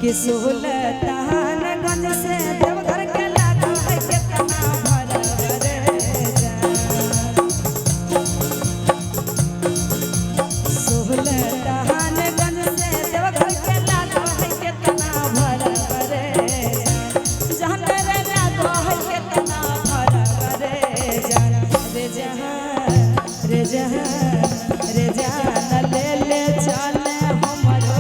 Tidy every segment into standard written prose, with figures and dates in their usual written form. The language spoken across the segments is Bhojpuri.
कि सुल्तानगंज से देवघर के लागू है कितना भरा रे सुल्तानगंज से देवघर के लागू है कितना भरा रे जहाँ तेरे लागू है कितना भरा रे जहाँ रे जहाँ रे जान ले ले चले हमरो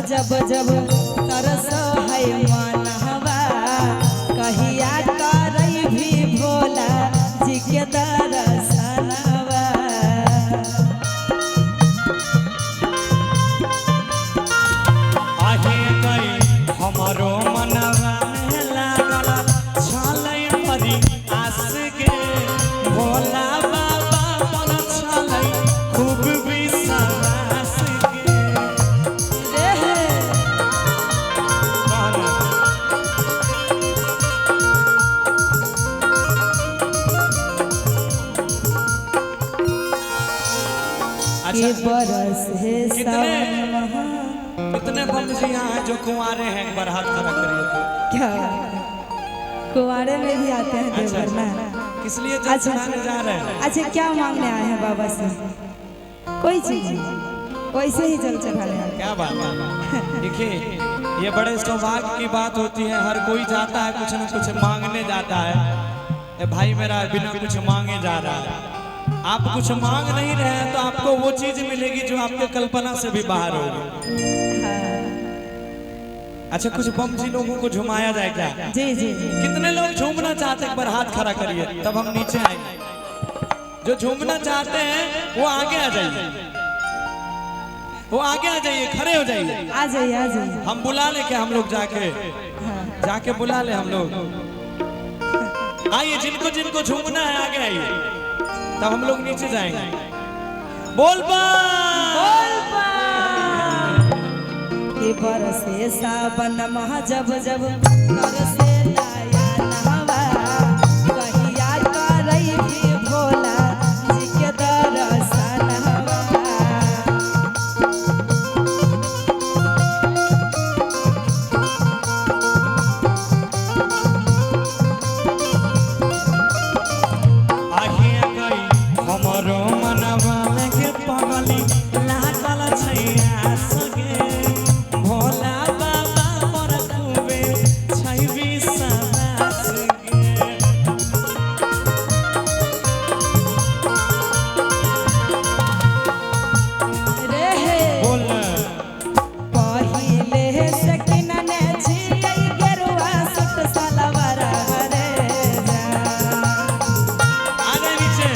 जब जब तरस है मनहवा कहिया करई भी भोला जी के दर्शनवा आहे गई हमरो मनवा में लागल छलै परी आस के भोला बाबा मन छलै खूब विश्वास के के बरस है सावन कितने बम जी यहाँ जो कुंवारे हैं एक बार हाथ खड़ा करिए तो क्या कुंवारे में भी आते हैं देवघर ना किस लिए जल चढ़ाने जा रहे हैं? अच्छा क्या मांगने आए हैं बाबा से कोई चीज वैसे ही जल चढ़ाने आए क्या बात है देखिए ये बड़े सौभाग्य की बात होती है हर कोई जाता है कुछ न कुछ मांगने जाता है ये भाई मेरा बिना कुछ मांगे जा रहा है आप कुछ मांग नहीं रहे हैं तो आपको वो चीज मिलेगी जो आपके कल्पना से भी बाहर होगी अच्छा कुछ बम जी लोगों को झुमाया जाए क्या जी जी जी कितने लोग झूमना चाहते हैं एक बार हाथ खड़ा करिए तब हम नीचे आएंगे जो झूमना चाहते हैं वो आगे आ जाइए वो आगे आ जाइए खड़े हो जाइए आ जाइए हम बुला ले क्या हम लोग जाके बुला ले हम लोग आइए जिनको जिनको झूमना है आगे आइए तब हम लोग नीचे जाएंगे बोल के बरसे सावन मह जब जब बरसे लाया नहवा कहिया करई भी भोला जी के दर्शनवा हमरो मनवा में के पगली लागल छैया सगे भोला बाबा पर खूबे छै विश्वास गे रे हे बोल पहिले से किनने छियै गेरुआ सट सलवार रे आगे नीचे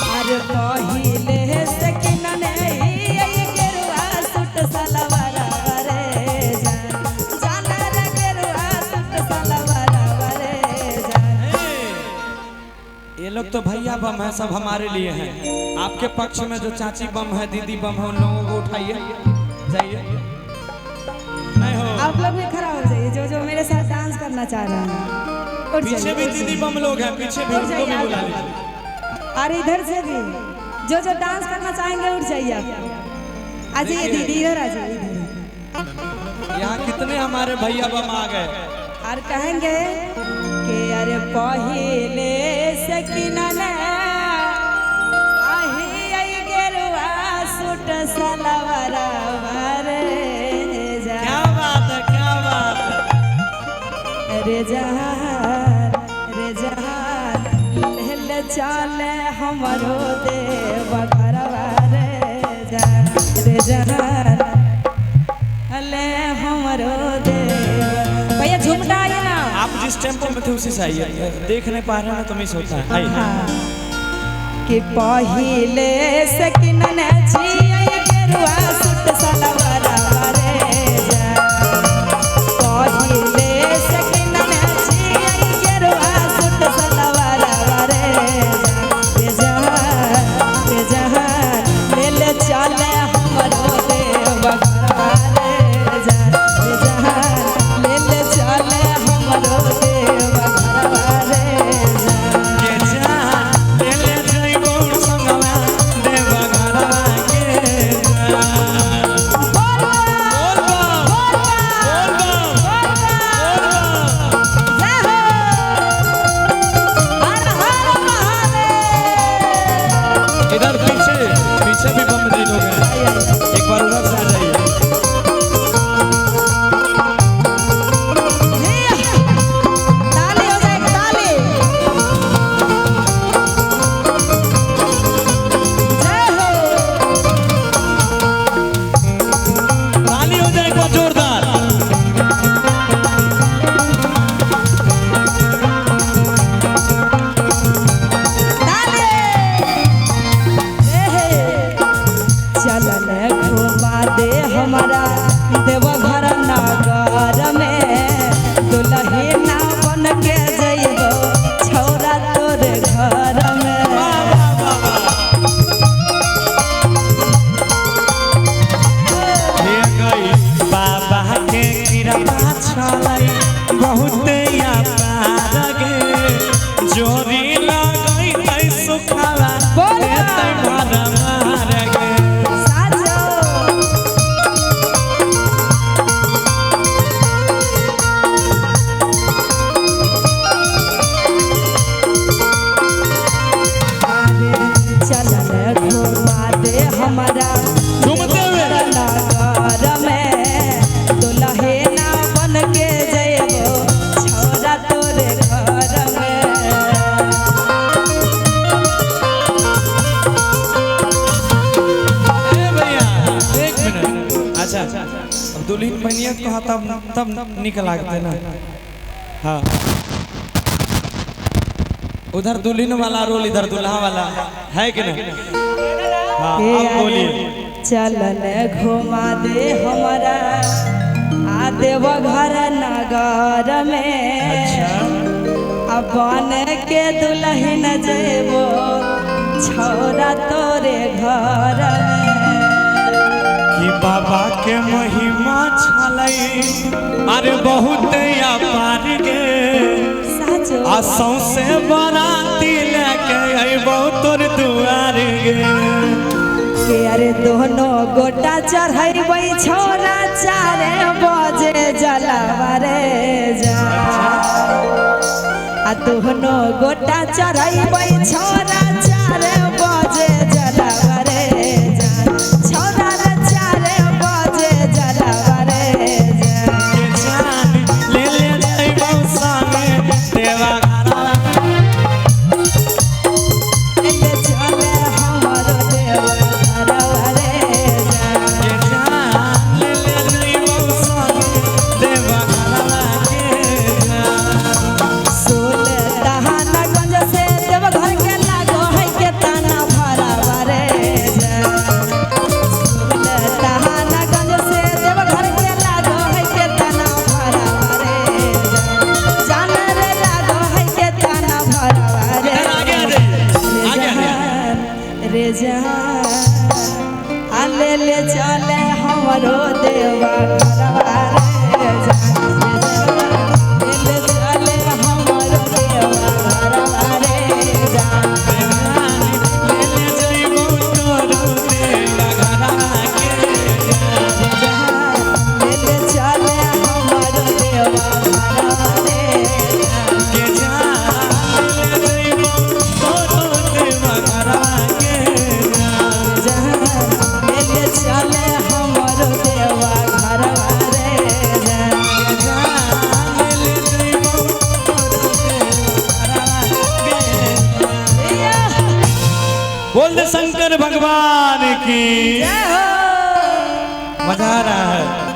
पहिले से किनने गेरुआ सूट सलवार रे जान रे गेरुआ सूट सलवार रे ये लोग तो भैया बम है सब हमारे लिए हैं आपके पक्ष में जो चाची बम है दीदी बम है उन लोगों को उठाइए जाइए नहीं हो आप लोग भी खड़ा हो जाइए जो मेरे साथ डांस करना चाह रहे हैं पीछे भी दीदी बम लोग हैं पीछे भी उनको भी बुला लीजिए अरे इधर से भी जो जो डांस करना चाहेंगे उठ जाइए आप। आ जाइए दीदी इधर आ जाइए इधर। यहाँ कितने हमारे भैया बम आ गए और कहेंगे कि अरे पहिले से किनने आही आई गेरुआ सूट सलवार रे जा। क्या बात है क्या बात है रे जहान ले चले हमरो देव घरवा रे जहान ले हमरो देव। भैया झुमटा आइए ना। आप जिस टेम्पो में थे उसी से आइए, देख नहीं पा रहे हैं तो मिस होता है। आइए। हाँ। कि पहिले से किनने छिए गेरुआ सूट सलवार रे जा। पहिले से किनने छिए गेरुआ सूट सलवार रे जा। ले ले चले हमरो देव घरवा रे जा। ले ले चले हमरो देव घरवा रे जा। इधर पीछे पीछे भी बम दे लोग हैं, एक बार उधर से आ जाइए। ताली हो जाए ताली। जय हो। ताली हो जाए एक बार जोरदार। चलन घुमा दे हमारा देवघर नगर में। दुल्हना बन के जइबो छौरा तोरे घर में। हे गई बाबा के कृपा छलै बहुत अपार गे। जोरी लगई तै सुखावा देतै घर मार गे। साजो चलन घुमा दे हमारा घूमते हुए नगर में। दुल्हना बन के जइबो छौरा तोरे घर में। ए भैया एक मिनट। अच्छा अब दुल्हन बनिए कहा तब निकल लागते ना। हाँ उधर दुल्हन वाला रोल इधर दुल्हा वाला है कि नहीं? हाँ आप बोलिए। चलन घुमा दे हमारा आ देवघर नगर में। अच्छा बन के दुल्हन जेबो छौरा तोरे घर में। कि बाबा के महिमा छलै अरे बहुत अपार गे। साजो आसों से बराती लेके अइबो तोर दुआर गे। के अरे दोनों गोटा चढ़ैबै छौरा 4 बजे जलवा रे जा। आ दोनों गोटा चढ़ैबै छौरा 4 बजे जलवा रे जा। छौरा रे 4 बजे जलवा रे जा। के जान ले ले जइबो संगे देवा घरवा। ले चले हमरो देव घरवा रे जा। के जान ले ले जइबो संगे देवा घरवा के जा। सुल्तानगंज से देवघर के लागो है के ताना भरावा रे जा। सुल्तानगंज से देवघर के लागो है के ताना भरावा रे जा। जान रे लागो है के ताना भरावा रे इधर आगे आ जाइए, आगे आ जाइए। रे जहान आ ले ले चले हमरो देवा घरवा रे जा। ले ले चले हमरो देवा घरवा रे जा। बोल दे शंकर भगवान की जय हो। मजा आ रहा है।